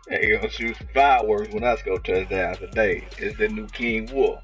They gonna shoot some fireworks when I score touchdowns today. It's the new King Wolf.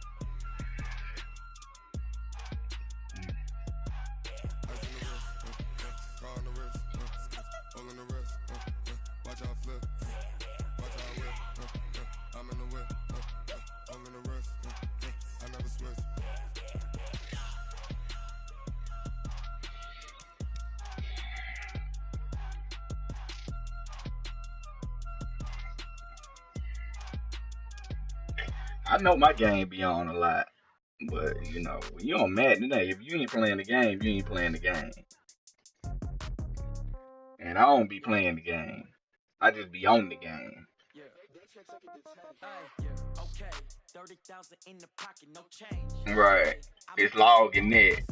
I know my game be on a lot, but you know, when you on Madden today, if you ain't playing the game, you ain't playing the game. And I don't be playing the game. I just be on the game. Right. It's logging it.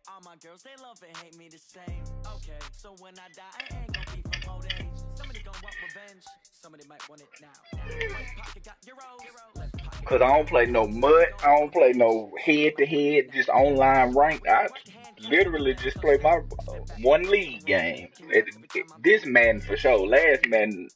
All my girls, they love and hate me the same. Okay, so when I die, I ain't gonna be from old age. Somebody gonna want revenge. Somebody might want it now. Right pocket got euros. Left pocket. Cause I don't play no mud. I don't play no head to head, just online rank. I literally just play my one league game. This Madden for sure. Last Madden.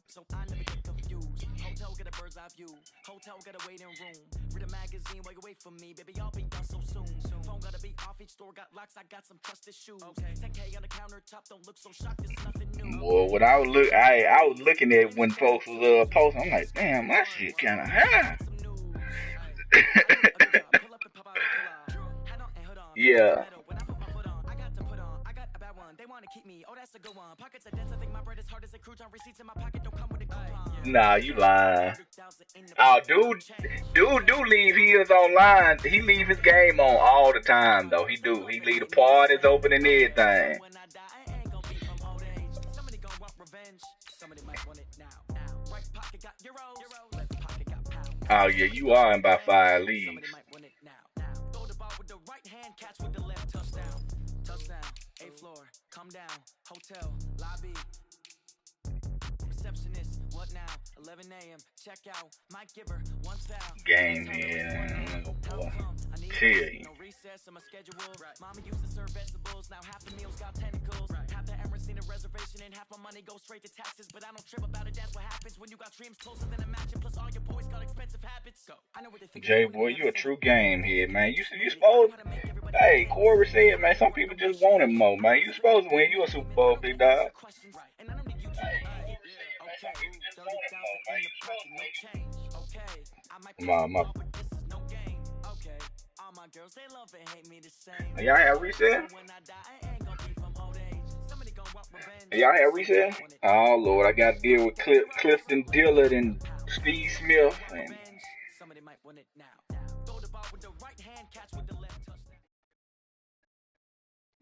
Hotel get a bird's eye view. Hotel get a waiting room. Read a magazine while you wait for me, baby. I'll be done so soon. Phone gotta be off. Each store got locks. I got some trusted shoes. Okay. 10K on the countertop. Don't look so shocked. It's nothing new. Well, when I was looking at when folks was posting. I'm like, damn, my shit kind of high. Yeah. Nah, you lying. Oh, dude do leave his online. He leave his game on all the time though. He do. He leave the parties open and everything. Oh yeah, you are in about 5 leagues. Touchdown, 8th floor, come down, hotel, lobby. Receptionist, what now? 11 a.m. Check out. Mike Giver, one foul. Game here. Oh boy. Chill. No recess in my schedule. Mama used to serve vegetables. Now half the meals got tentacles. Half the Emirates need a reservation and half my money goes straight to taxes. But I don't trip about it. That's what happens when you got dreams closer than a match. And plus all your boys got expensive habits. Go. I know what they think. Jay boy, you a true game here, man. You supposed. Hey, Corey said, man, some people just want him more, man. You supposed to win. You a Super Bowl, big dog. My. Y'all have reset? Y'all have reset? Oh Lord, I got to deal with Clifton Dillard and Steve Smith. And...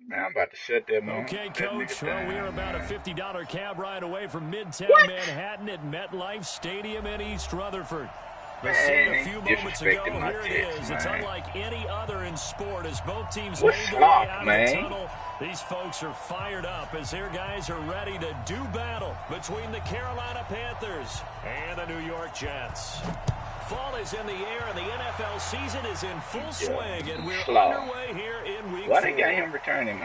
Man, I'm about to shut that man. Okay, Coach. Well, we're about a $50 cab ride away from Midtown Manhattan at MetLife Stadium in East Rutherford. But seeing a few moments ago, here it is. It's unlike any other in sport as both teams made their way out of the tunnel. These folks are fired up as their guys are ready to do battle between the Carolina Panthers and the New York Jets. Fall is in the air, and the NFL season is in full swing, and we're underway here in Week 4. Why they got him returning?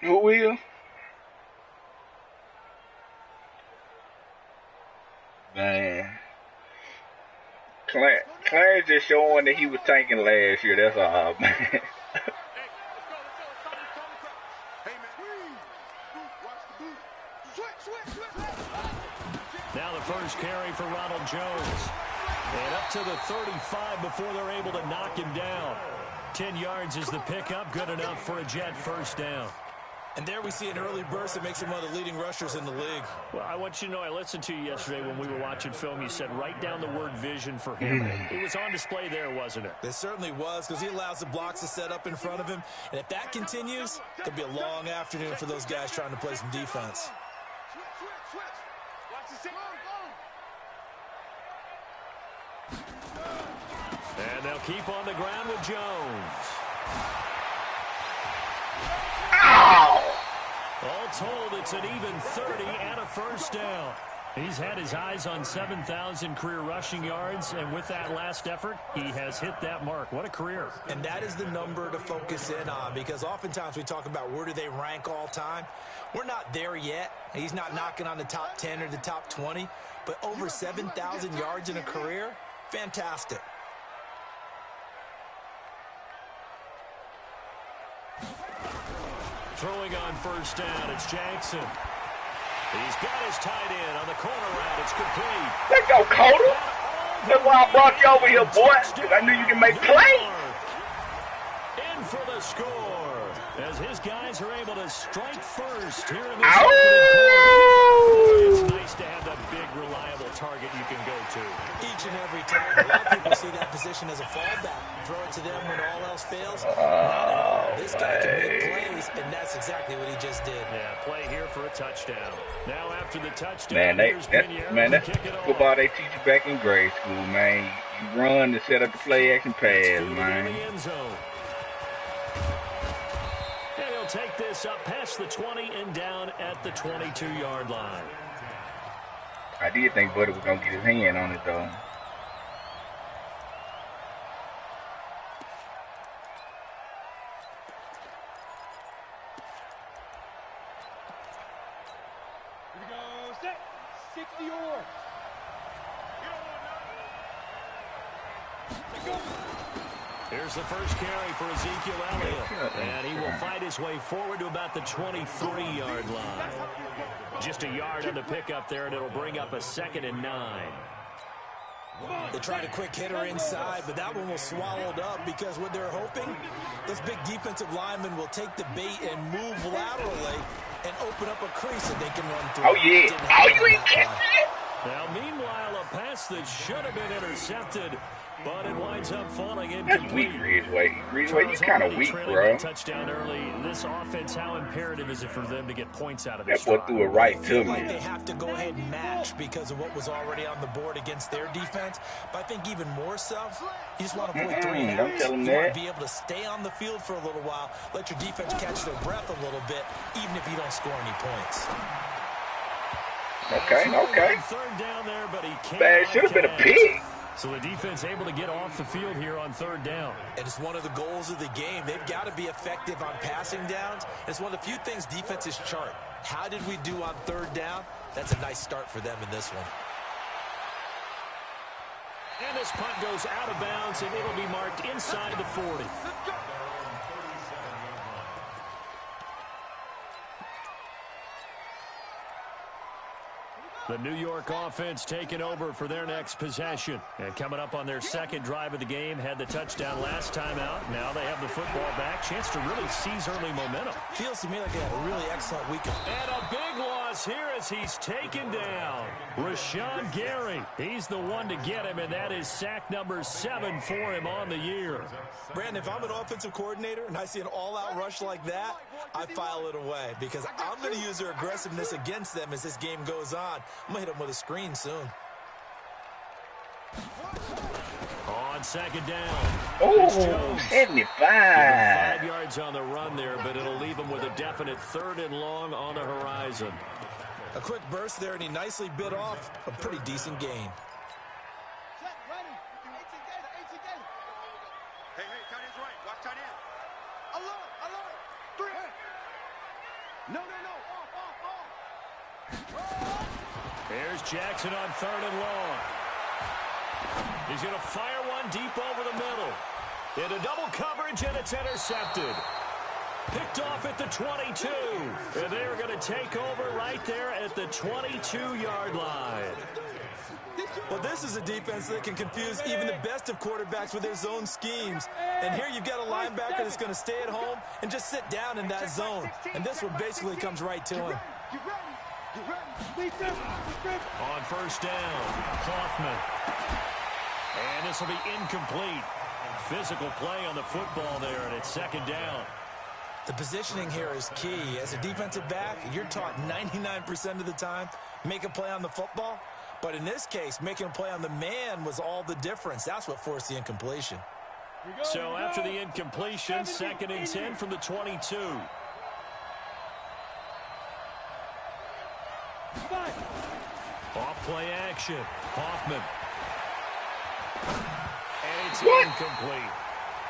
Who will? Man. Clarence just showing that he was tanking last year. That's all, man. Now the first carry for Ronald Jones. And up to the 35 before they're able to knock him down. 10 yards is the pickup. Good enough for a Jet first down. And there we see an early burst that makes him one of the leading rushers in the league. Well, I want you to know, I listened to you yesterday when we were watching film. You said write down the word vision for him. It was on display there, wasn't it? It certainly was, because he allows the blocks to set up in front of him. And if that continues, it'll be a long afternoon for those guys trying to play some defense. And they'll keep on the ground with Jones. All told, it's an even 30 and a first down. He's had his eyes on 7,000 career rushing yards, and with that last effort, he has hit that mark. What a career. And that is the number to focus in on, because oftentimes we talk about where do they rank all time. We're not there yet. He's not knocking on the top 10 or the top 20, but over 7,000 yards in a career, fantastic. Throwing on first down, it's Jackson. He's got his tight end on the corner route. It's complete. Let's go, Coda. That's why I brought you over here, boy, because I knew you can make plays. In for the score, as his guys are able to strike first here in this Ow! opening quarter. It's nice to have that big, reliable target you can go to. Each and every time. A lot of people see that position as a fallback. Throw it to them when all else fails. Not at all. This guy can make plays, and that's exactly what he just did. Yeah, play here for a touchdown. Now after the touchdown, that's football they teach you back in grade school, man. You run to set up the play action pass, man. And he'll take this up past the 20 and down at the 22-yard line. I did think Buddy was gonna get his hand on it though. Here's the first carry for Ezekiel Elliott, and he will fight his way forward to about the 23-yard line. Just a yard on the pickup there, and it'll bring up a 2nd and 9. They tried a quick hitter inside, but that one was swallowed up because what they're hoping, those big defensive linemen will take the bait and move laterally and open up a crease that they can run through. Oh, yeah. Oh, you ain't catching it. Now, meanwhile, a pass that should have been intercepted, but it winds up falling incomplete. That's weak, Ridgeway. Ridgeway, you kind of weak, bro. Touchdown early. This offense, how imperative is it for them to get points out of this? That boy threw it right to me. Like they have to go ahead and match because of what was already on the board against their defense. But I think even more so, you just want to play 3 and outs. You want to be able to stay on the field for a little while, let your defense catch their breath a little bit, even if you don't score any points. Okay. Third down there, but he can't. Man, it should have been a pick. So the defense able to get off the field here on third down. And it's one of the goals of the game. They've got to be effective on passing downs. It's one of the few things defenses chart. How did we do on third down? That's a nice start for them in this one. And this punt goes out of bounds, and it'll be marked inside the 40. The New York offense taking over for their next possession. And coming up on their second drive of the game, had the touchdown last time out. Now they have the football back. Chance to really seize early momentum. Feels to me like they had a really excellent weekend. And a big loss here as he's taken down. Rashawn Gary, he's the one to get him, and that is sack number 7 for him on the year. Brandon, if I'm an offensive coordinator and I see an all-out rush like that, I file it away because I'm going to use their aggressiveness against them as this game goes on. I'm going to hit them with a screen soon. On second down. Oh, 75. 5 yards on the run there, but it'll leave him with a definite 3rd and long on the horizon. A quick burst there, and he nicely bit off a pretty decent gain. Hey, tight end's right. Watch tight end. Alert. 3. No. Off. There's Jackson on 3rd and long. He's going to fire one deep over the middle. Into double coverage, and it's intercepted. Picked off at the 22. And they're going to take over right there at the 22-yard line. Well, this is a defense that can confuse even the best of quarterbacks with their zone schemes. And here you've got a linebacker that's going to stay at home and just sit down in that zone. And this one basically comes right to him. On first down, Kaufman. And this will be incomplete. Physical play on the football there, and it's 2nd down. The positioning here is key. As a defensive back, you're taught 99% of the time, make a play on the football. But in this case, making a play on the man was all the difference. That's what forced the incompletion. So after the incompletion, 2nd and 10 from the 22. Off play action. Hoffman. And it's incomplete.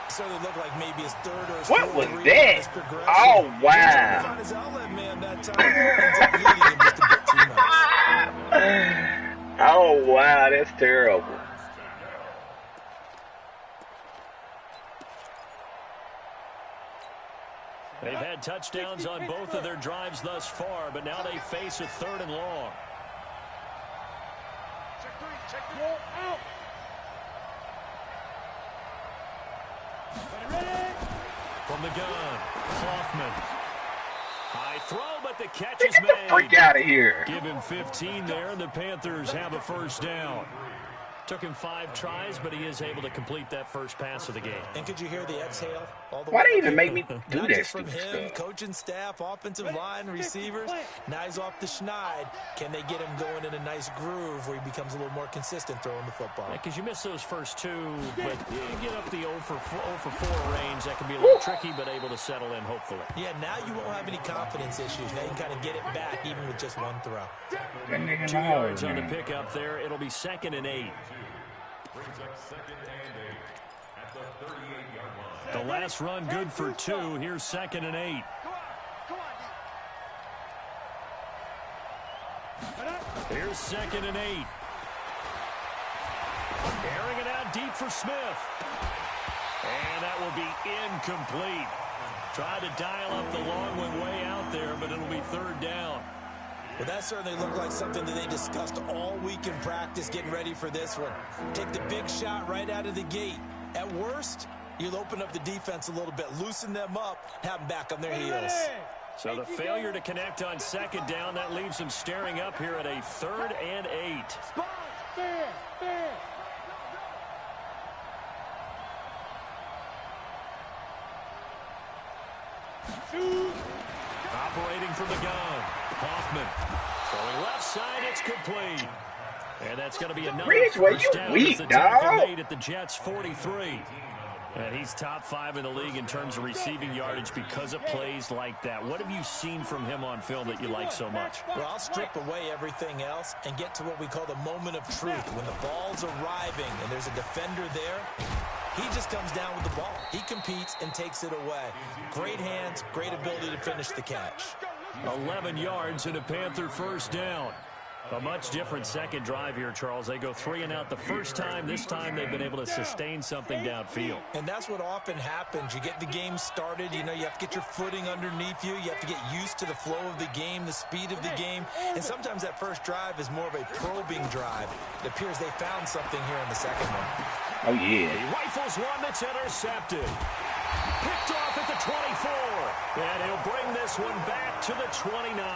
So it looked like maybe his third or his what fourth was read in this that? progression. Oh, He wow. tried to find his outlet man that time. Ends up leading him just a bit too much. Oh, wow. That's terrible. They've had touchdowns on both of their drives thus far, but now they face a 3rd and long. Check the ball out. From the gun, Hoffman. High throw, but the catch is Get the freak made. out of here. Give him 15 there, and the Panthers have a first down. Took him 5 tries, but he is able to complete that first pass of the game. And could you hear the exhale? All the Why way they up even here? make me do Not that just from stupid him, stuff? coaching staff, offensive line, receivers. Now he's off the schneid. Can they get him going in a nice groove where he becomes a little more consistent throwing the football? Because you miss those first 2, but you get up the 0 for 4 range. That can be a little tricky, but able to settle in, hopefully. Yeah, now you won't have any confidence issues. Now you can kind of get it back even with just one throw. 2 yards on the pickup there. It'll be 2nd and 8. The last run good for 2. Here's 2nd and 8. Here's 2nd and 8. Airing it out deep for Smith. And that will be incomplete. Tried to dial up the long one way out there, but it'll be 3rd down. Well, that certainly looked like something that they discussed all week in practice getting ready for this one. Take the big shot right out of the gate. At worst, you'll open up the defense a little bit, loosen them up, have them back on their heels. So the failure to connect on 2nd down, that leaves them staring up here at a 3rd and 8. Operating from the gun, Hoffman. Throwing left side, it's complete. And that's going to be another first down. Weak, as the tackle dog. made at the Jets' 43. And he's top 5 in the league in terms of receiving yardage because of plays like that. What have you seen from him on film that you like so much? Well, I'll strip away everything else and get to what we call the moment of truth. When the ball's arriving and there's a defender there, he just comes down with the ball. He competes and takes it away. Great hands, great ability to finish the catch. 11 yards and a Panther first down. A much different second drive here, Charles. They go 3 and out the first time. This time they've been able to sustain something downfield. And that's what often happens. You get the game started. You know, you have to get your footing underneath you. You have to get used to the flow of the game, the speed of the game. And sometimes that first drive is more of a probing drive. It appears they found something here in the second one. Oh, yeah. He rifles one that's intercepted. Picked off at the 24. And he'll bring this one back to the 29.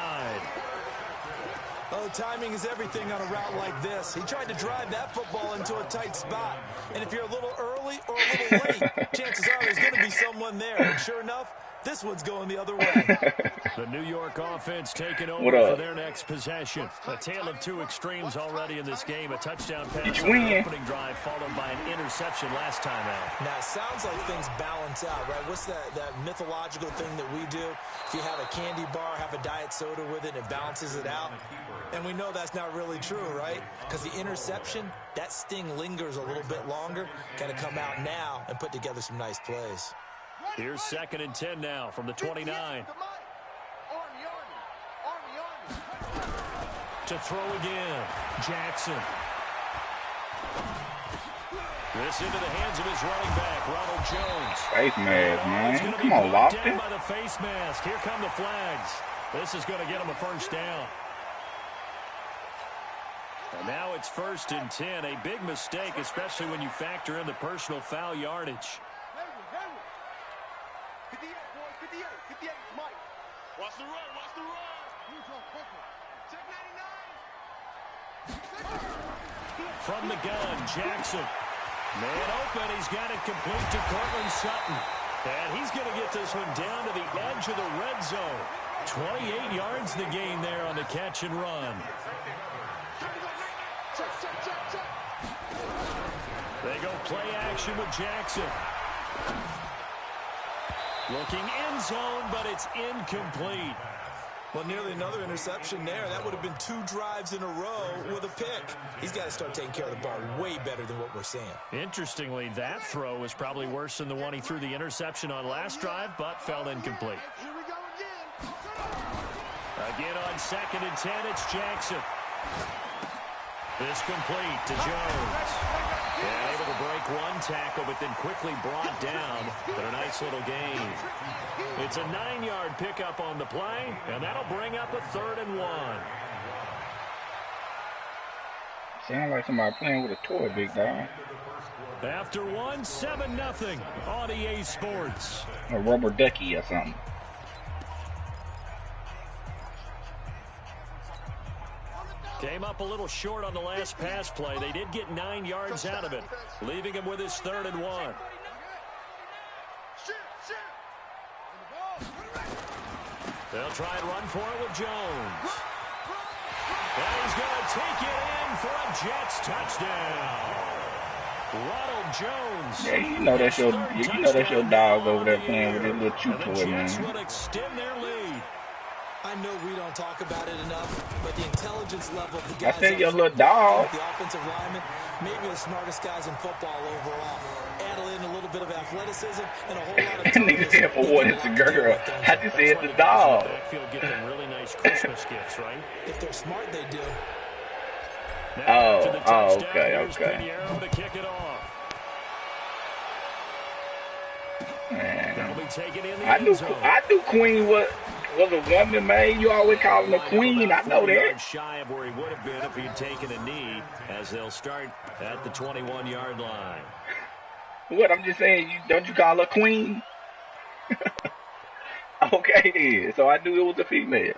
Oh, timing is everything on a route like this. He tried to drive that football into a tight spot. And if you're a little early or a little late, chances are there's going to be someone there. And sure enough, this one's going the other way. The New York offense taking over for their next possession. A tale of 2 extremes already in this game. A touchdown pass on the opening drive followed by an interception last time out. Now, it sounds like things balance out, right? What's that mythological thing that we do? If you have a candy bar, have a diet soda with it, it balances it out. And we know that's not really true, right? Because the interception, that sting lingers a little bit longer. Got to come out now and put together some nice plays. Here's 2nd and 10 now from the 29. To throw again, Jackson. This into the hands of his running back, Ronald Jones. Face mask, man. Come on, Lofton. By the face mask. Here come the flags. This is going to get him a first down. And now it's 1st and 10. A big mistake, especially when you factor in the personal foul yardage. Watch the run, watch the run. Check 99. From the gun, Jackson. Man open, he's got it complete to Cortland Sutton. And he's going to get this one down to the edge of the red zone. 28 yards the gain there on the catch and run. They go play action with Jackson. Looking end zone, but it's incomplete. Well, nearly another interception there. That would have been 2 drives in a row with a pick. He's got to start taking care of the ball way better than what we're seeing. Interestingly, that throw was probably worse than the one he threw the interception on last drive, but fell incomplete. Here we go again. Again on 2nd and 10, it's Jackson. This complete to Jones. And able to break 1 tackle, but then quickly brought down. But a nice little gain. It's a 9-yard pickup on the play, and that'll bring up a 3rd and 1. Sound like somebody playing with a toy, big dog. After 1, 7-0 on EA Sports. A rubber ducky or something. Came up a little short on the last pass play. They did get 9 yards out of it, leaving him with his 3rd and 1. They'll try and run for it with Jones. And he's going to take it in for a Jets touchdown. Ronald Jones. Yeah, you know that's your dog over there playing with his little chew toy, man. The Jets will extend their lead. I know we don't talk about it enough, but the intelligence level of the guys I said your little dog. the offensive linemen, maybe the smartest guys in football overall. Add in a little bit of athleticism and a whole lot of Nigga said for what it's a girl. I just said the dog. Backfield get them really nice Christmas gifts, right? If they're smart, they do. Okay. To kick it off. Man. Be taken in the I end zone. knew Queen was a woman, man. You always call him a queen. I know that. Shy of where he would have been if he'd taken a knee, as they'll start at the 21-yard line. What? I'm just saying, don't you call her queen? Okay, then. So I knew it was a female.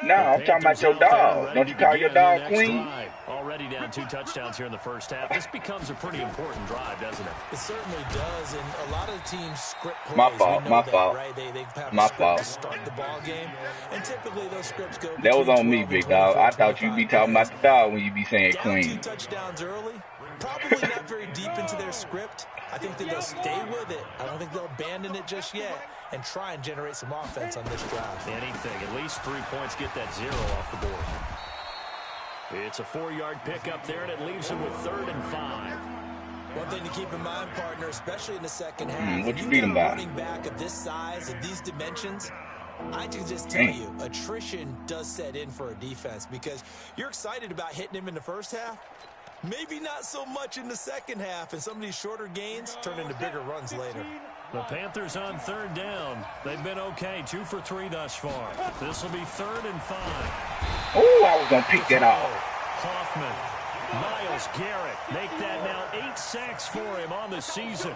No, I'm talking about your dog. Don't you call your dog queen? Already down 2 touchdowns here in the first half. This becomes a pretty important drive, doesn't it? It certainly does, and a lot of the teams script plays. My fault. Right? They have a script to start the ball game, and typically those scripts go. That was on me, big dog. I thought you'd be talking about the dog when you be saying queen. Down 2 touchdowns early, probably not very deep into their script. I think that they'll stay with it. I don't think they'll abandon it just yet and try and generate some offense on this drive. Anything, at least 3 points, get that 0 off the board. It's a 4-yard pickup there, and it leaves him with 3rd and 5. One thing to keep in mind, partner, especially in the second half, what you beat him by? Running back of this size, of these dimensions, I can just tell you, attrition does set in for a defense because you're excited about hitting him in the first half. Maybe not so much in the second half, and some of these shorter gains turn into bigger runs later. The Panthers on 3rd down. They've been okay, 2 for 3 thus far. This will be 3rd and 5. Oh, I was going to pick that off. Hoffman, Myles Garrett, make that now 8 sacks for him on the season.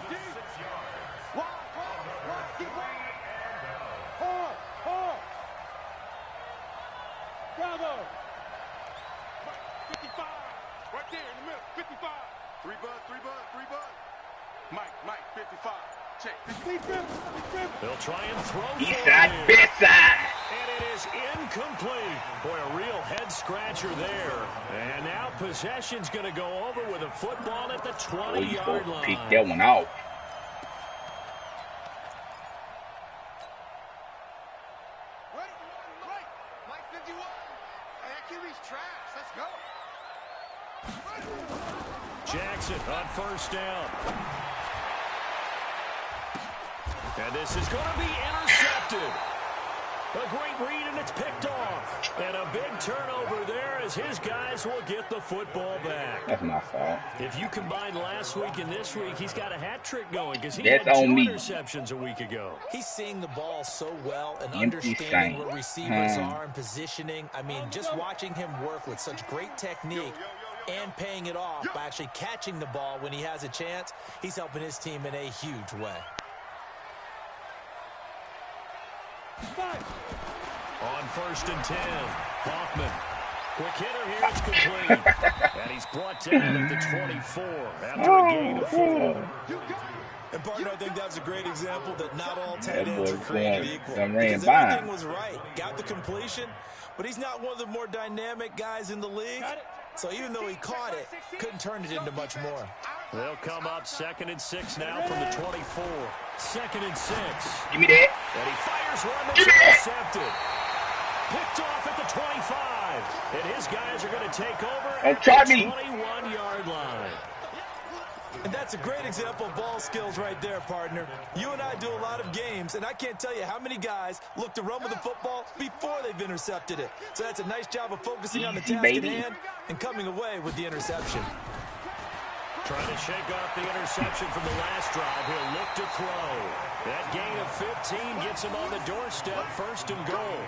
Bravo! 55! Right there in the middle, 55! 3 bud. Mike, 55. Check. They'll try and throw for East side, him. best side. And it is incomplete. Boy, a real head-scratcher there. And now possession's going to go over with a football at the 20-yard line. Pick that one off. Right. Mike 51. Hey, that QB's trash. Let's go. Jackson on 1st down. And this is going to be intercepted. A great read, and it's picked off. And a big turnover there as his guys will get the football back. That's my fault. If you combine last week and this week, he's got a hat trick going because he That's had 2 on me. interceptions a week ago. He's seeing the ball so well and Empty understanding saint. where receivers are and positioning. I mean, just watching him work with such great technique and paying it off by actually catching the ball when he has a chance, he's helping his team in a huge way. On 1st and 10, Hoffman. Quick hitter here, it's complete. And he's brought down at the 24 after a gain of 4. And partner, I think that's a great example that not all tight ends are created equal. Ran Because by everything him. was right. Got the completion, but he's not one of the more dynamic guys in the league. So even though he caught it, couldn't turn it into much more. They'll come up 2nd and 6 now from the 24. 2nd and 6. Give me that. And he fires one that's intercepted. Picked off at the 25. And his guys are going to take over at the 21-yard line. And that's a great example of ball skills right there, partner. You and I do a lot of games, and I can't tell you how many guys look to run with the football before they've intercepted it. So that's a nice job of focusing on the task at hand and coming away with the interception. Trying to shake off the interception from the last drive. He'll look to throw. That gain of 15 gets him on the doorstep, 1st and goal.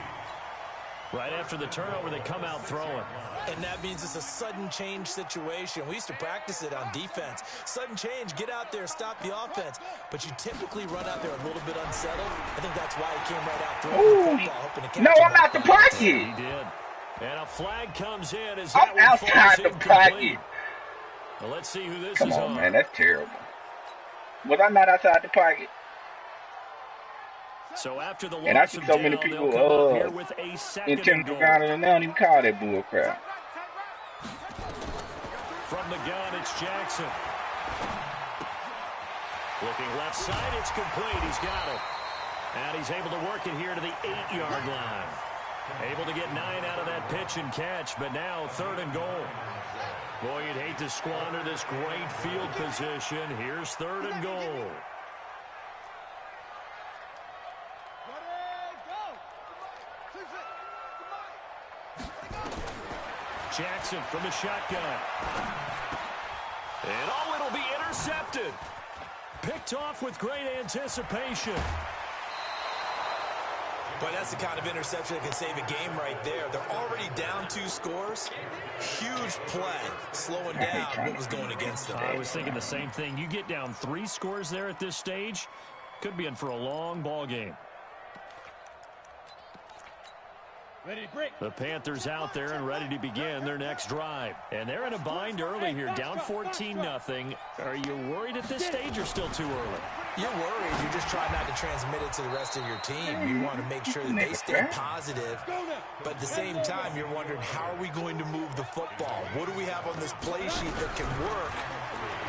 Right after the turnover, they come out throwing. And that means it's a sudden change situation. We used to practice it on defense. Sudden change, get out there, stop the offense. But you typically run out there a little bit unsettled. I think that's why he came right out throwing the football, hoping to catch No, I'm out the pocket. He did. And a flag comes in as I'm outside the pocket. Well, let's see who this Come is on, on. man, that's terrible. Was I not outside the pocket? So after the And I loss see of so many down, people they'll come up here with a 2nd and intentional goal. ground, and they don't even call that bull crap. From the gun, it's Jackson. Looking left side, it's complete. He's got it. And he's able to work it here to the 8-yard line. Able to get 9 out of that pitch and catch, but now 3rd and goal. Boy, you'd hate to squander this great field position. Here's 3rd and goal. Jackson from the shotgun. And oh, it'll be intercepted. Picked off with great anticipation. Boy, that's the kind of interception that can save a game right there. They're already down 2 scores. Huge play, slowing down what was going against them. I was thinking the same thing. You get down 3 scores there at this stage, could be in for a long ball game. The Panthers out there and ready to begin their next drive. And they're in a bind early here, down 14-0. Are you worried at this stage or still too early? You're worried. You're just trying not to transmit it to the rest of your team. You want to make sure that they stay positive. But at the same time, you're wondering, how are we going to move the football? What do we have on this play sheet that can work?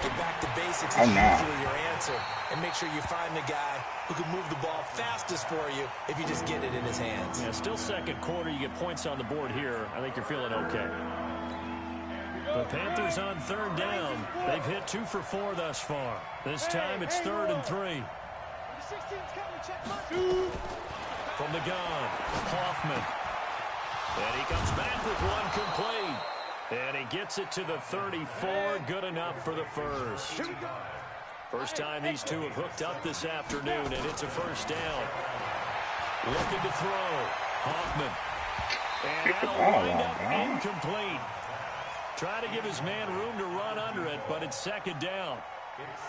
Get back to basics is usually your answer. And make sure you find the guy who can move the ball fastest for you if you just get it in his hands. Yeah, still 2nd quarter. You get points on the board here. I think you're feeling okay. The Panthers on 3rd down. They've hit 2 for 4 thus far. This time it's 3rd and 3. From the gun, Hoffman. And he comes back with one complete. And he gets it to the 34. Good enough for the first. First time these two have hooked up this afternoon, and it's a 1st down. Looking to throw. Hoffman. And that'll wind up incomplete. Trying to give his man room to run under it, but it's 2nd down.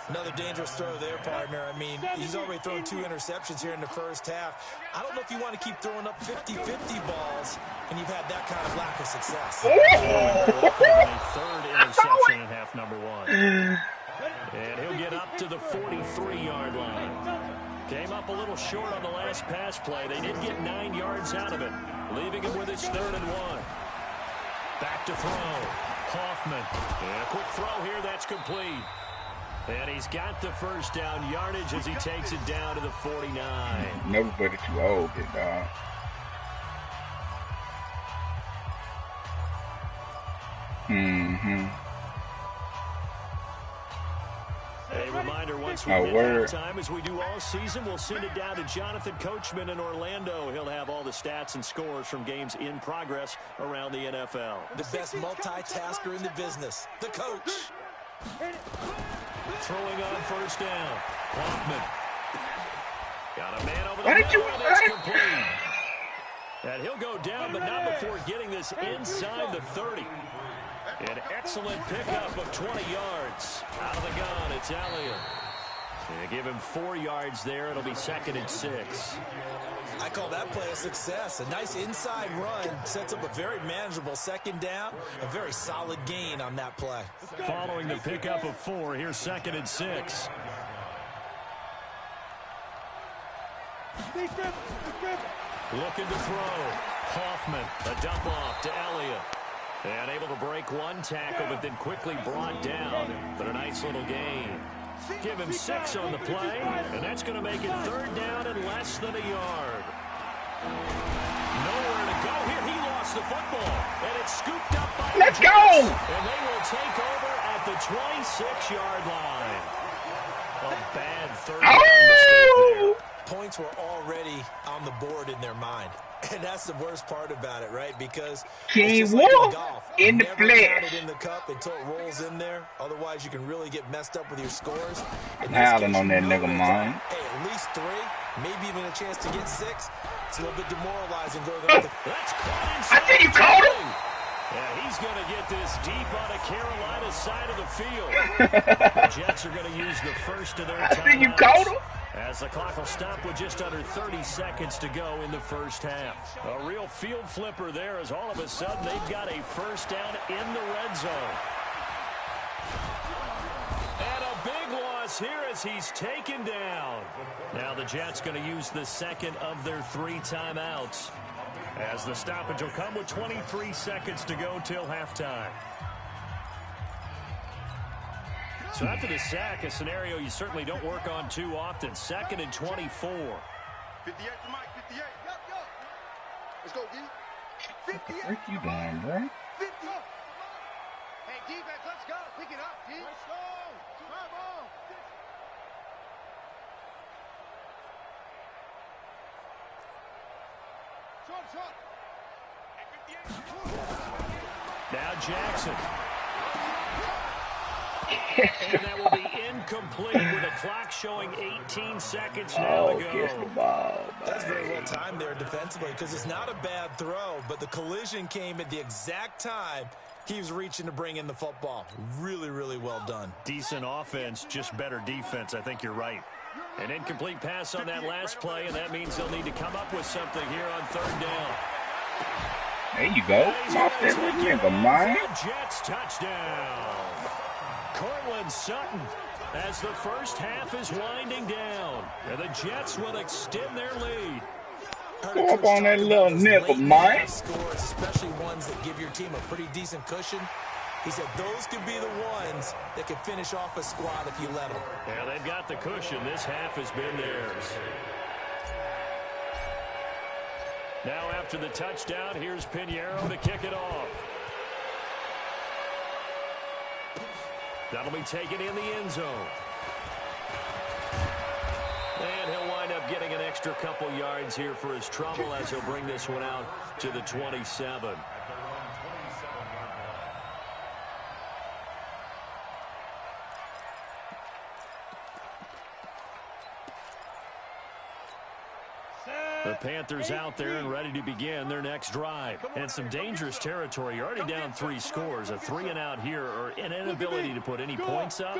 Another dangerous throw there, partner. I mean, he's already thrown 2 interceptions here in the first half. I don't know if you want to keep throwing up 50-50 balls when you've had that kind of lack of success. A 3rd interception in half number 1. And he'll get up to the 43-yard line. Came up a little short on the last pass play. They did get 9 yards out of it, leaving him with his 3rd and 1. Back to throw. Hoffman. And a quick throw here. That's complete. And he's got the 1st down yardage as he takes it down to the 49. Nobody too old, big dog. A reminder, once we hit halftime, as we do all season, we'll send it down to Jonathan Coachman in Orlando. He'll have all the stats and scores from games in progress around the NFL. The best multitasker in the business, the coach. Throwing on 1st down. Hoffman. Got a man over the middle. That's complete. And he'll go down, but not before getting this inside the 30. An excellent pickup of 20 yards. Out of the gun, it's Elliott. They give him 4 yards there. It'll be 2nd and 6. I call that play a success. A nice inside run sets up a very manageable 2nd down. A very solid gain on that play. Following the pickup of 4, here's 2nd and 6. Looking to throw. Hoffman, a dump off to Elliott. And able to break one tackle, but then quickly brought down. But a nice little gain. Give him 6 on the play, and that's going to make it 3rd down and less than a yard. Nowhere to go here. He lost the football, and it's scooped up by the Jets. And they will take over at the 26-yard line. A bad 3rd down mistake there. Points were already on the board in their mind. And that's the worst part about it, right? Because it's just like in golf. In the flesh. Count it in the cup until it rolls in there. Otherwise, you can really get messed up with your scores. Howling on that nigga, man. Hey, at least 3, maybe even a chance to get 6. It's a little bit demoralizing going up. That's caught I think you caught him. Yeah, he's going to get this deep on the Carolina side of the field. The Jets are going to use the first of their timeouts. I think you caught him. As the clock will stop with just under 30 seconds to go in the first half. A real field flipper there as all of a sudden they've got a first down in the red zone. And a big loss here as he's taken down. Now the Jets going to use the second of their 3 timeouts. As the stoppage will come with 23 seconds to go till halftime. So after the sack, a scenario you certainly don't work on too often. 2nd and 24. 58 to Mike, 58. Let's go, D. 58. What you doing, bro? 50. Hey, defense, let's go. Pick it up, D. Let's go. Come on. Now Jackson. And that will be incomplete with a clock showing 18 seconds now to go. The ball, that's very well timed there defensively because it's not a bad throw, but the collision came at the exact time he was reaching to bring in the football. Really, really well done. Decent offense, just better defense. I think you're right. An incomplete pass on that last play, and that means they'll need to come up with something here on 3rd down. There you go. Off that nigga, man. Jets touchdown. Cortland Sutton as the first half is winding down. And the Jets will extend their lead. Go up on that little nickel, man. Scores, especially ones that give your team a pretty decent cushion. He said those could be the ones that could finish off a squad if you let them. Yeah, they've got the cushion. This half has been theirs. Now after the touchdown, here's Pinheiro to kick it off. That'll be taken in the end zone. And he'll wind up getting an extra couple yards here for his trouble as he'll bring this one out to the 27. The Panthers out there and ready to begin their next drive. And some dangerous territory. You're already down 3 scores. A 3-and-out here or an inability to put any points up.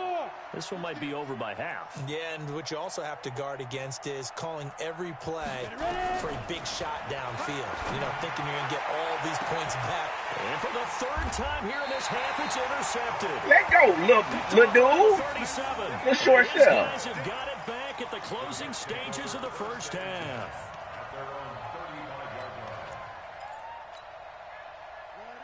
This one might be over by half. Yeah, and what you also have to guard against is calling every play for a big shot downfield. You know, thinking you're going to get all these points back. And for the 3rd time here in this half, it's intercepted. Let go, little dude. 37. The short These shell. guys have got it back at the closing stages of the first half.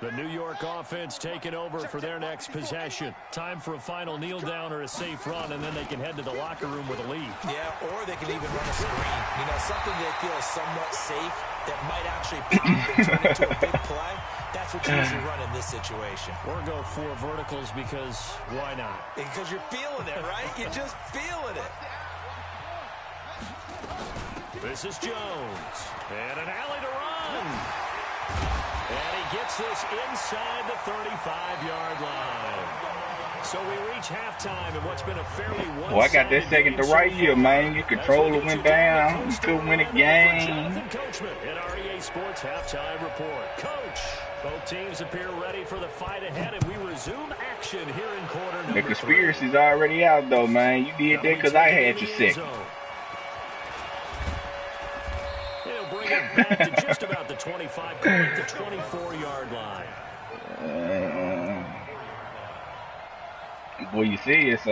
The New York offense taking over for their next possession. Time for a final kneel down or a safe run, and then they can head to the locker room with a lead. Yeah, or they can even run a screen. You know, something they feel is somewhat safe that might actually pop and turn into a big play. That's what you usually run in this situation. Or go 4 verticals because why not? Because you're feeling it, right? You're just feeling it. This is Jones. And an alley to run. And he gets this inside the 35-yard line. So we reach halftime in what's been a fairly one-sided Well, I got that second to right here, man. Your controller went down. You could win a game. Coachman at REA Sports Halftime Report. Coach, both teams appear ready for the fight ahead, and we resume action here in quarter number 3. The conspiracy's already out, though, man. You did that because I had you sick. Bring it back to just about the 25, call it the 24-yard line. Boy, you see it's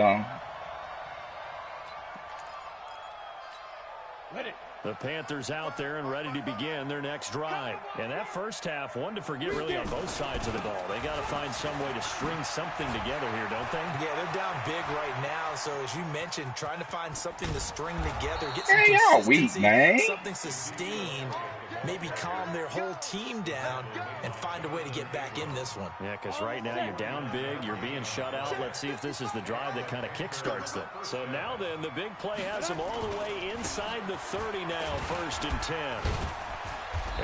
Ready. The Panthers out there and ready to begin their next drive. And that first half, one to forget really on both sides of the ball. They got to find some way to string something together here, don't they? Yeah, they're down big right now. So as you mentioned, trying to find something to string together, get some consistency, something sustained, maybe calm their whole team down and find a way to get back in this one. Yeah, because right now you're down big, you're being shut out. Let's see if this is the drive that kind of kickstarts them. So now then, the big play has them all the way inside the 30 now, 1st and 10.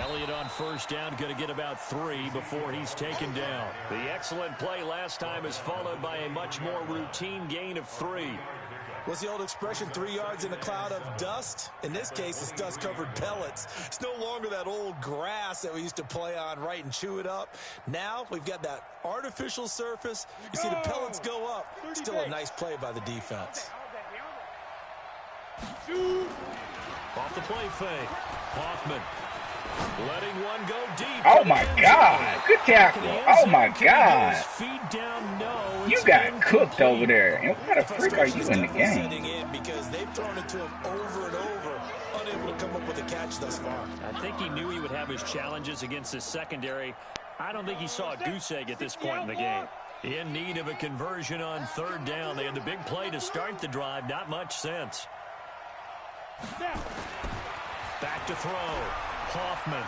Elliott on first down, going to get about 3 before he's taken down. The excellent play last time is followed by a much more routine gain of 3. What's the old expression, 3 yards in a cloud of dust? In this case, it's dust-covered pellets. It's no longer that old grass that we used to play on, right, and chew it up. Now we've got that artificial surface. You see the pellets go up. Still a nice play by the defense. Off the play fake. Hoffman letting one go deep. Oh, my God. Good tackle. Oh, my God. Feet down, no. You got cooked over there. And what the freak are you in the game? In because they've thrown it to him over and over, unable to come up with a catch thus far. I think he knew he would have his challenges against his secondary. I don't think he saw a goose egg at this point in the game. In need of a conversion on 3rd down. They had the big play to start the drive. Not much sense. Back to throw. Hoffman.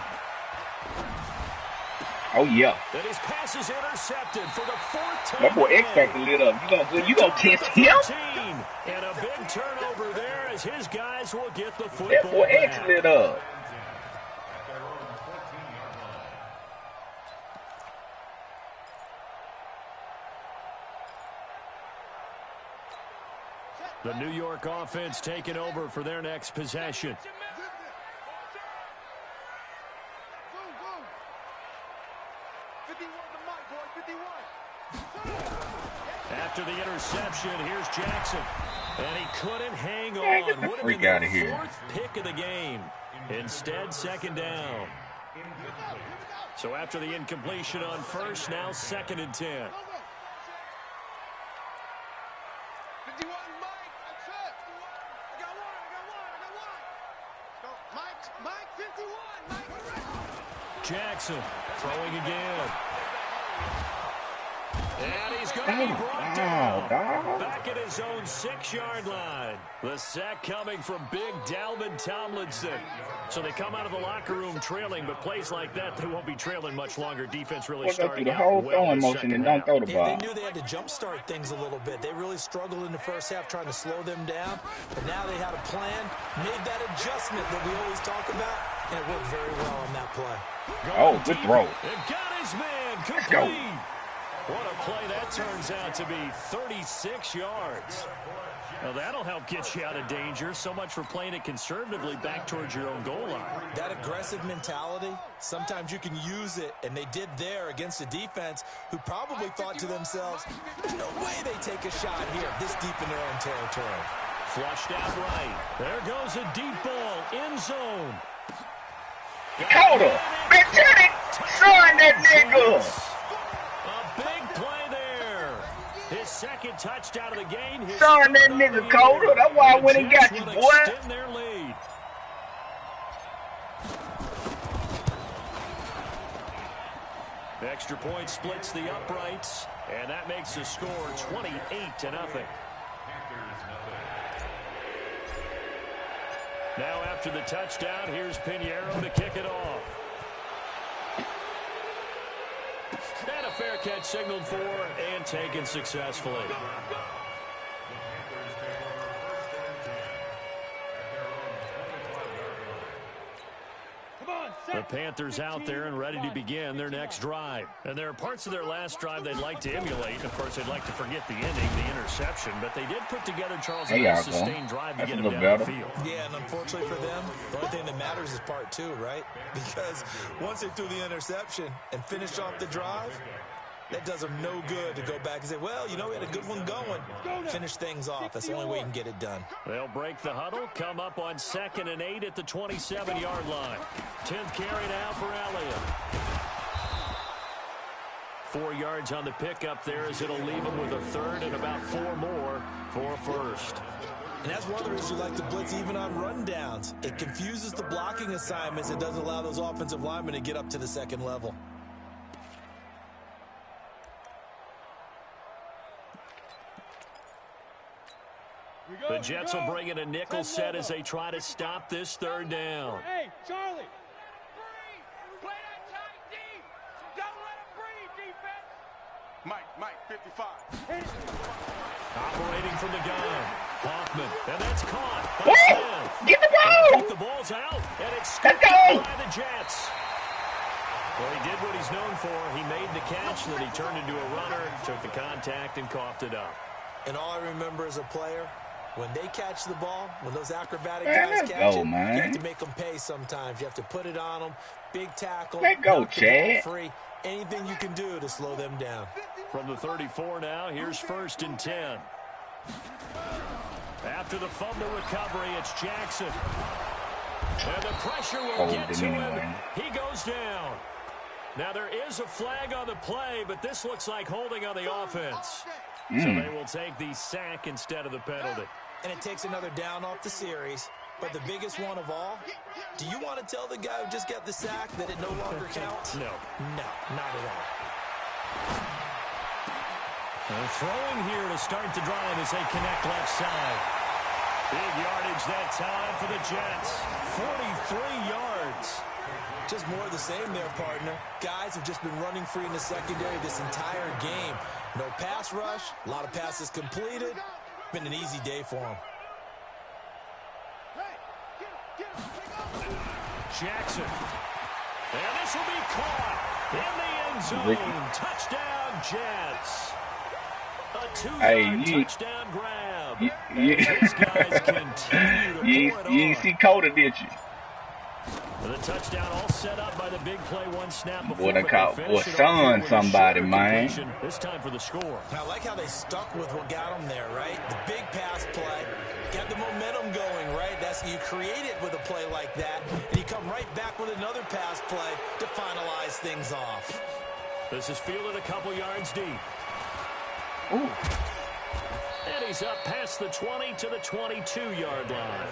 Oh, yeah. That his pass is intercepted for the 4th time. That boy X Factor lit up. You gonna test him? And a big turnover there as his guys will get the football. That boy X lit up. The New York offense taking over for their next possession. After the interception, here's Jackson. And he couldn't hang on. Get the Would have freak been out the of here. 4th pick of the game. Instead, 2nd down. So after the incompletion on 1st, now 2nd and 10. Jackson throwing again. And he's going to be brought down back at his own 6-yard line. The sack coming from big Dalvin Tomlinson. So they come out of the locker room trailing, but plays like that, they won't be trailing much longer. Defense really starting the out whole well throwing in the motion and second don't throw the ball. They knew they had to jumpstart things a little bit. They really struggled in the first half trying to slow them down, but now they had a plan, made that adjustment that we always talk about, and it worked very well on that play. Oh, good throw. And got his man complete. Let's go. What a play that turns out to be, 36 yards. Now that'll help get you out of danger. So much for playing it conservatively back towards your own goal line. That aggressive mentality, sometimes you can use it, and they did there against a defense who probably thought to themselves, there's no way they take a shot here this deep in their own territory. Flushed out right. There goes a deep ball, end zone. Caught her. Big Teddy. Son, that nigga. A big play there. His 2nd touchdown of the game. Son, that nigga caught her. That's why I went and got you, boy. Extend their lead. Extra point splits the uprights, and that makes the score 28-0. Now after the touchdown, here's Pinheiro to kick it off. And a fair catch signaled for and taken successfully. The Panthers out there and ready to begin their next drive. And there are parts of their last drive they'd like to emulate. Of course, they'd like to forget the ending, the interception. But they did put together, Charles, a sustained drive to get them down the field. Yeah, and unfortunately for them, the only thing that matters is part 2, right? Because once they threw the interception and finished off the drive, that does them no good to go back and say, well, you know, we had a good one going. Finish things off. That's the only way you can get it done. They'll break the huddle, come up on 2nd and 8 at the 27-yard line. 10th carry now for Elliott. 4 yards on the pickup there as it'll leave him with a 3rd and about 4 more for a 1st. And that's one of the reasons you like to blitz even on rundowns. It confuses the blocking assignments. It doesn't allow those offensive linemen to get up to the second level. The Jets will bring in a nickel set as they try to stop this third down. Hey, Charlie. Play that tight deep. Don't let him breathe, defense. Mike, 55. Operating from the gun. Hoffman, and that's caught. Get the ball! The ball's out, and it's scooped by the Jets. Well, he did what he's known for. He made the catch, then he turned into a runner, took the contact, and coughed it up. And all I remember as a player, when they catch the ball, when those acrobatic guys catch it, you have to make them pay sometimes. You have to put it on them. Big tackle. Let go, Chad. Free. Anything you can do to slow them down. From the 34 now, here's 1st and 10. After the fumble recovery, it's Jackson. And the pressure will get to him. He goes down. Now, there is a flag on the play, but this looks like holding on the offense. So they will take the sack instead of the penalty. And it takes another down off the series. But the biggest one of all, do you want to tell the guy who just got the sack that it no longer counts? No. No, not at all. They're throwing here to start the drive as they connect left side. Big yardage that time for the Jets. 43 yards. Just more of the same there, partner. Guys have just been running free in the secondary this entire game. No pass rush, a lot of passes completed. Been an easy day for them. Jackson. And this will be caught in the end zone. Touchdown, Jets. A 2-yard touchdown grab. These guys continue to you didn't see Coda, did you? The touchdown all set up by the big play one snap before. Boy, they caught son somebody, man. This time for the score. And I like how they stuck with what got them there, right? The big pass play. Got the momentum going, right? That's you create it with a play like that, and you come right back with another pass play to finalize things off. This is fielded a couple yards deep. Ooh. And he's up past the 20 to the 22-yard line.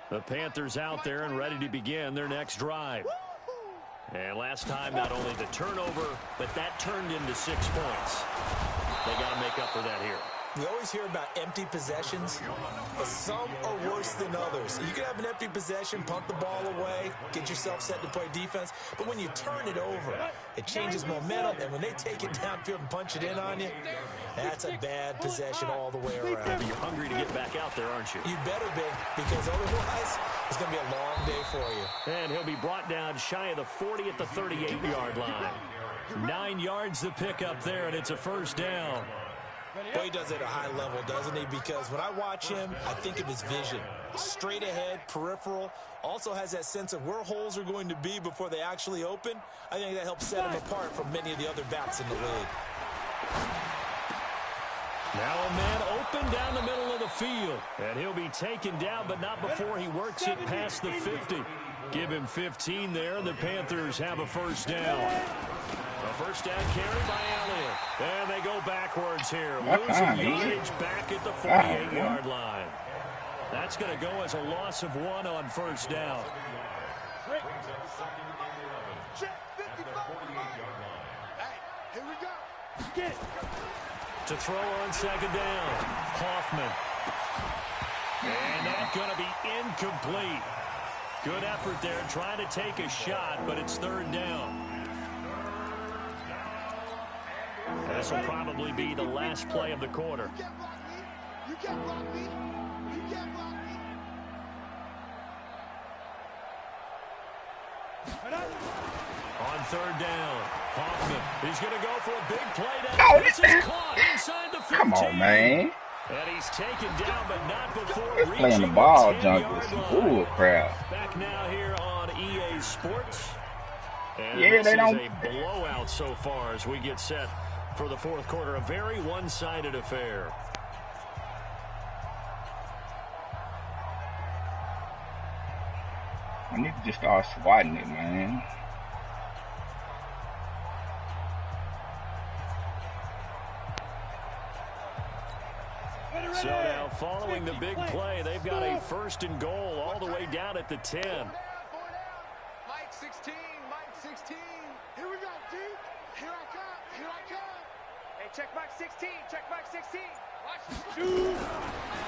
The Panthers out there and ready to begin their next drive. And last time, not only the turnover, but that turned into 6 points. They got to make up for that here. We always hear about empty possessions, but some are worse than others. You can have an empty possession, punt the ball away, get yourself set to play defense, but when you turn it over, it changes momentum, and when they take it downfield and punch it in on you, that's a bad possession all the way around. You're hungry to get back out there, aren't you? You better be, because otherwise, it's going to be a long day for you. And he'll be brought down shy of the 40 at the 38-yard line. 9 yards the pickup there, and it's a first down. Boy, he does it at a high level, doesn't he? Because when I watch him, I think of his vision. Straight ahead, peripheral. Also has that sense of where holes are going to be before they actually open. I think that helps set him apart from many of the other backs in the league. Now a man open down the middle of the field. And he'll be taken down, but not before he works it past the 50. Give him 15 there, and the Panthers have a first down. A first down carry by Elliott. And they go backwards here. Losing yardage back at the 48-yard line. That's going to go as a loss of 1 on first down. Here we go. To throw on second down. Hoffman. And that's going to be incomplete. Good effort there trying to take a shot, but it's third down. This will probably be the last play of the quarter. You can't block me. You can't block me. On third down, Hoffman. He's going to go for a big play. This is caught inside the 15. Come on, man. And he's taken down, but not before reaching playing the ball the junk 10-yard with some line. bull crap. Back now here on EA Sports. And Yeah, this they don't. is a blowout so far as we get set for the fourth quarter. A very one-sided affair. I need to just start swatting it, man. So now, following the big play, they've got a 1st and goal all the way down at the 10. Mike 16, Mike 16. Here we go, D. Here I come, here I come. Hey, check Mike 16, check Mike 16. Watch.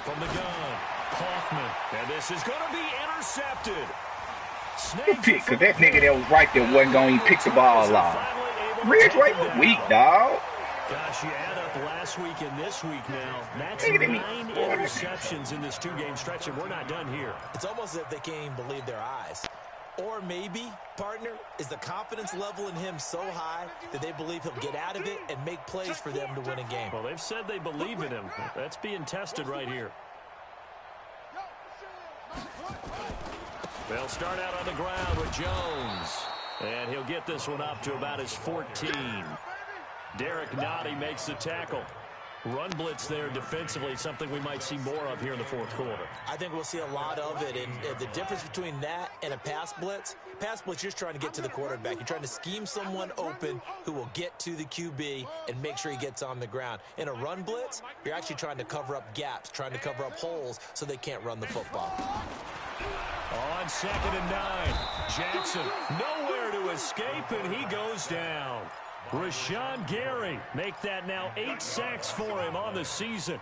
From the gun, Kaufman. And this is going to be intercepted. Good pick, because that nigga that was right there wasn't going to pick the ball off. Ridgeway was weak, dog. Gosh, you add up last week and this week now. That's 9 interceptions in this 2-game stretch, and we're not done here. It's almost as if they can't even believe their eyes. Or maybe, partner, is the confidence level in him so high that they believe he'll get out of it and make plays for them to win a game. Well, they've said they believe in him. That's being tested right here. They'll start out on the ground with Jones. And he'll get this one up to about his 14. Derek Nottie makes the tackle. Run blitz there defensively, something we might see more of here in the 4th quarter. I think we'll see a lot of it, and the difference between that and a pass blitz, you're just trying to get to the quarterback. You're trying to scheme someone open who will get to the QB and make sure he gets on the ground. In a run blitz, you're actually trying to cover up gaps, trying to cover up holes so they can't run the football. On 2nd and 9, Jackson nowhere to escape, and he goes down. Rashawn Gary make that now 8 sacks for him on the season.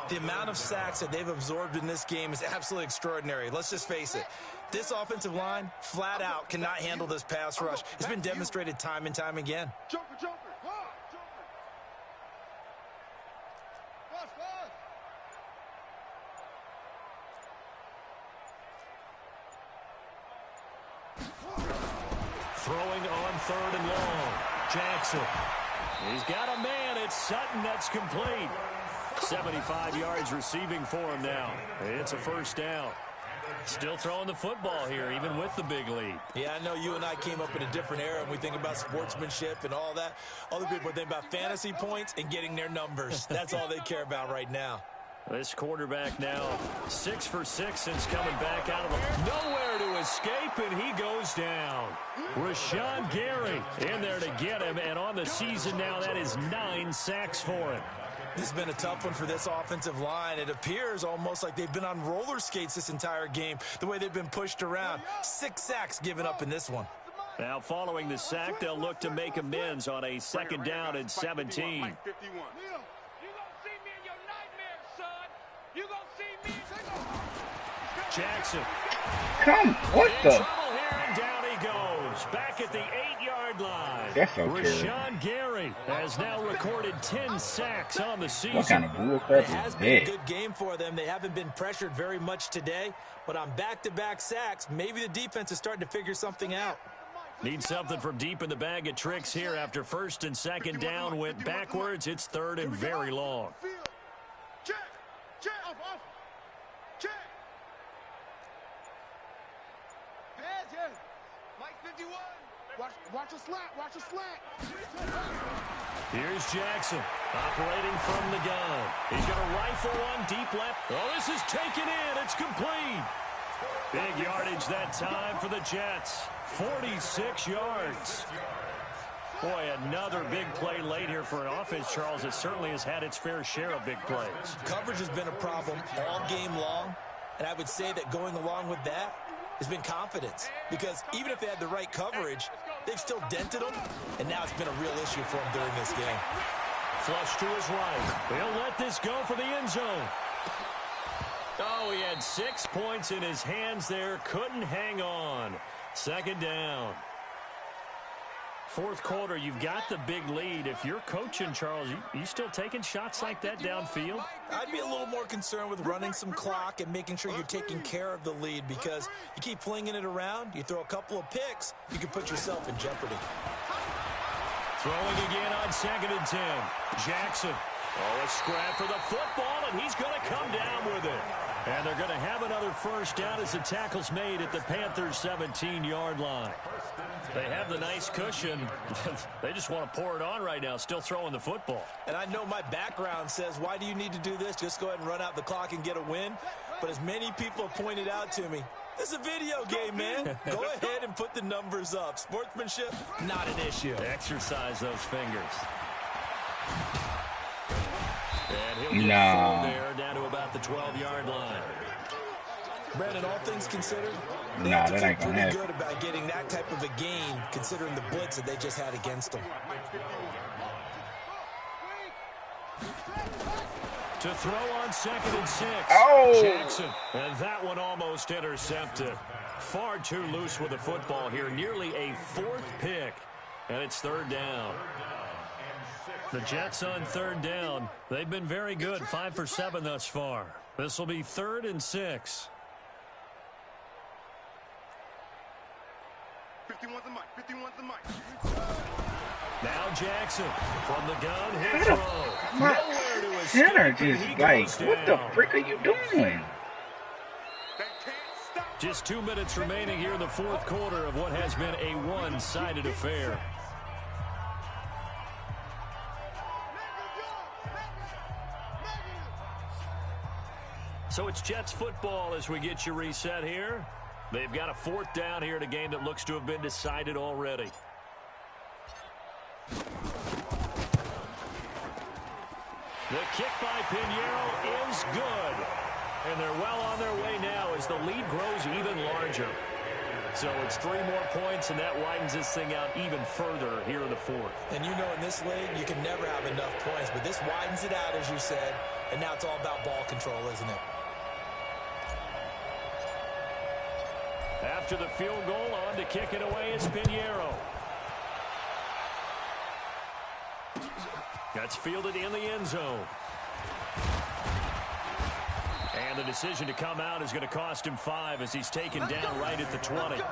The amount of sacks that they've absorbed in this game is absolutely extraordinary. Let's just face it. This offensive line, flat out, cannot handle this pass rush. It's been demonstrated time and time again. Throwing on 3rd and long. Jackson. He's got a man. It's Sutton. That's complete. 75 yards receiving for him now. It's a 1st down. Still throwing the football here, even with the big lead. Yeah, I know you and I came up in a different era, and we think about sportsmanship and all that. Other people think about fantasy points and getting their numbers. That's all they care about right now. This quarterback now 6 for 6 since coming back out of nowhere to escape, and he goes down. Rashawn Gary in there to get him, and on the season now, that is 9 sacks for him. This has been a tough one for this offensive line. It appears almost like they've been on roller skates this entire game, the way they've been pushed around. 6 sacks given up in this one. Now, following the sack, they'll look to make amends on a 2nd down and 17. Jackson. Come, what the? Trouble here, and down he goes. Back at the 8-yard line. That's okay. Rashawn Gary has now recorded 10 sacks on the season. What kind of bullcrap It has been a good game for them. They haven't been pressured very much today, but on back-to-back sacks, maybe the defense is starting to figure something out. Need something from deep in the bag of tricks here after 1st and 2nd down went backwards. It's 3rd and very long. Check, check, off, check. Mike 51. Watch a slat, watch a slat. Here's Jackson operating from the gun. He's going to rifle one deep left. Oh, this is taken in. It's complete. Big yardage that time for the Jets. 46 yards. Boy, another big play late here for an offense, Charles. It certainly has had its fair share of big plays. Coverage has been a problem all game long, and I would say that going along with that has been confidence, because even if they had the right coverage, they've still dented them, and now it's been a real issue for them during this game. Flush to his right. He'll let this go for the end zone. Oh, he had 6 points in his hands there. Couldn't hang on. 2nd down. 4th quarter, you've got the big lead. If you're coaching, Charles, you still taking shots like that downfield? I'd be a little more concerned with running some clock and making sure you're taking care of the lead, because you keep flinging it around, you throw a couple of picks, you can put yourself in jeopardy. Throwing again on 2nd and 10. Jackson. Oh, a scrap for the football, and he's going to come down with it. And they're going to have another 1st down as the tackle's made at the Panthers' 17-yard line. They have the nice cushion. They just want to pour it on right now, still throwing the football. And I know my background says, why do you need to do this? Just go ahead and run out the clock and get a win. But as many people have pointed out to me, This is a video game, man. Go ahead and put the numbers up. Sportsmanship, not an issue. Exercise those fingers. And he'll get full there down to about the 12-yard line. Brandon, all things considered, they have to feel pretty good about getting that type of a game, considering the blitz that they just had against them. To throw on 2nd and 6. Oh! Jackson. And that one almost intercepted. Far too loose with the football here. Nearly a 4th pick. And it's 3rd down. The Jets on 3rd down. They've been very good. 5 for 7 thus far. This will be 3rd and 6. 51's the mic. 51's the mic. Now Jackson from the gun. He'll throw. My Nowhere to center escape. just like, what the frick are you doing? Just 2 minutes remaining here in the 4th quarter of what has been a one-sided affair. So it's Jets football as we get you reset here. They've got a 4th down here in a game that looks to have been decided already. The kick by Pinheiro is good. And they're well on their way now as the lead grows even larger. So it's 3 more points, and that widens this thing out even further here in the 4th. And you know in this league, you can never have enough points, but this widens it out, as you said, and now it's all about ball control, isn't it? After the field goal, on to kick it away is Pinheiro. That's fielded in the end zone. And the decision to come out is going to cost him 5 as he's taken down right at the 20.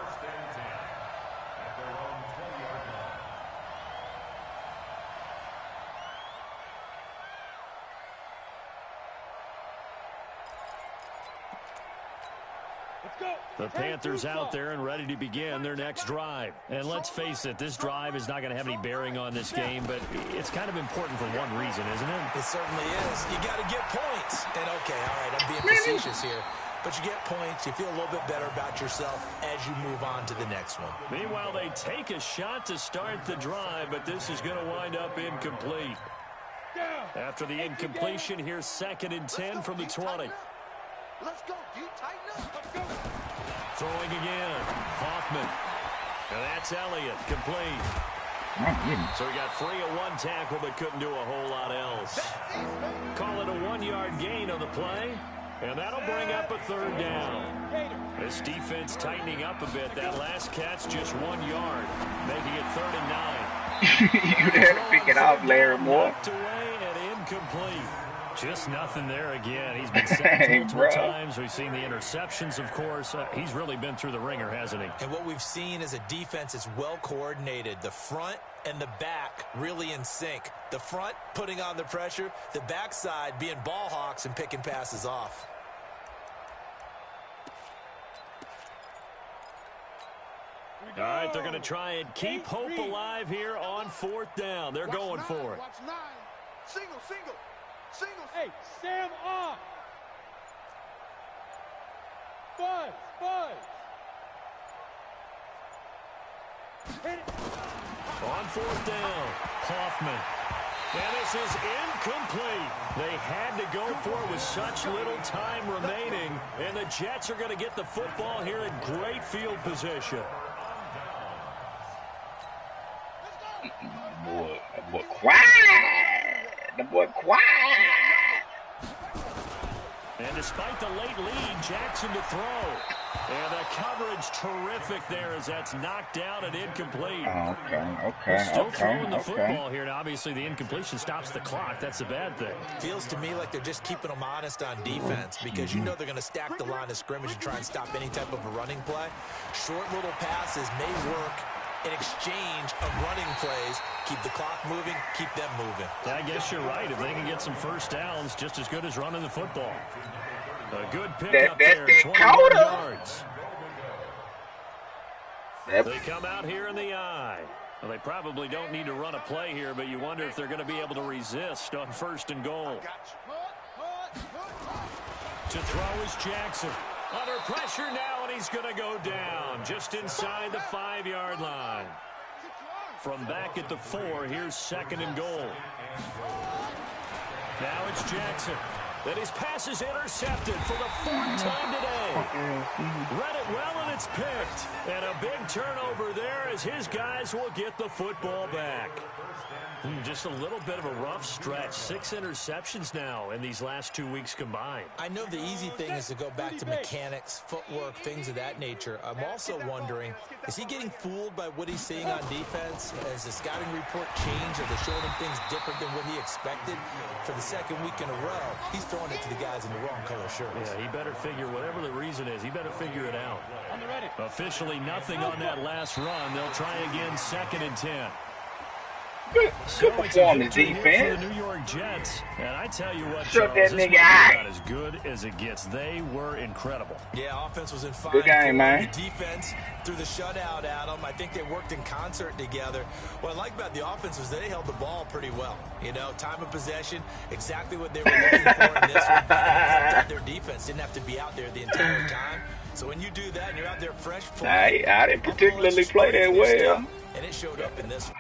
The Panthers out there and ready to begin their next drive. And let's face it, this drive is not going to have any bearing on this game, but it's kind of important for one reason, isn't it? It certainly is. You got to get points. And okay, all right, I'm being facetious here. But you get points, you feel a little bit better about yourself as you move on to the next one. Meanwhile, they take a shot to start the drive, but this is going to wind up incomplete. After the incompletion, here's 2nd and 10 from the 20. Let's go. Do you tighten up? Let's go. Throwing again. Hoffman. And that's Elliott. Complete. So he got free of 1 tackle but couldn't do a whole lot else. Call it a 1-yard gain on the play. And that'll bring up a 3rd down. This defense tightening up a bit. That last catch just 1 yard, making it 3rd and 9. You had to pick it off, Larry Moore. Knocked away and incomplete. Just nothing there again. He's been sacked multiple times. We've seen the interceptions, of course. He's really been through the ringer, hasn't he? And what we've seen is a defense that's well coordinated. The front and the back really in sync. The front putting on the pressure, the backside being ball hawks and picking passes off. All right, they're going to try and keep hope alive here on 4th down. They're going for it. Watch 9. Single. Hey, Sam off. Buzz. Hit it. On 4th down, Hoffman. And this is incomplete. They had to go for it with such little time remaining. And the Jets are going to get the football here in great field position. The boy quiet. The boy quiet. And despite the late lead, Jackson to throw. And the coverage terrific there as that's knocked down and incomplete. Okay. Still throwing the football here. And obviously the incompletion stops the clock. That's a bad thing. Feels to me like they're just keeping them honest on defense because you know they're going to stack the line of scrimmage and try and stop any type of a running play. Short little passes may work in exchange of running plays. Keep the clock moving, keep them moving. I guess you're right. If they can get some first downs, just as good as running the football. A good pickup there, 21 yards. They come out here in the eye. Well, they probably don't need to run a play here, but you wonder if they're going to be able to resist on 1st and goal. To throw is Jackson. Under pressure now, and he's going to go down just inside the 5-yard line. From back at the 4, here's 2nd and goal. Now it's Jackson. Then his pass is intercepted for the 4th time today. Read it well, and it's picked. And a big turnover there as his guys will get the football back. Just a little bit of a rough stretch. 6 interceptions now in these last 2 weeks combined. I know the easy thing is to go back to mechanics, footwork, things of that nature. I'm also wondering, is he getting fooled by what he's seeing on defense? Has the scouting report changed? Are they showing him things different than what he expected? For the 2nd week in a row, he's throwing it to the guys in the wrong color shirts. Yeah, he better figure, whatever the reason is, he better figure it out. Officially nothing on that last run. They'll try again 2nd and 10. Good performance, defense. For the New York Jets, and I tell you what, Shut Charles, that this nigga out. as good as it gets. They were incredible. Yeah, offense was in fine. Good game, man. The defense threw the shutout at them. I think they worked in concert together. What I like about the offense was they held the ball pretty well. You know, time of possession, exactly what they were looking for in this one. Their defense didn't have to be out there the entire time. So when you do that and you're out there fresh, I didn't particularly play that well. And it showed up in this one.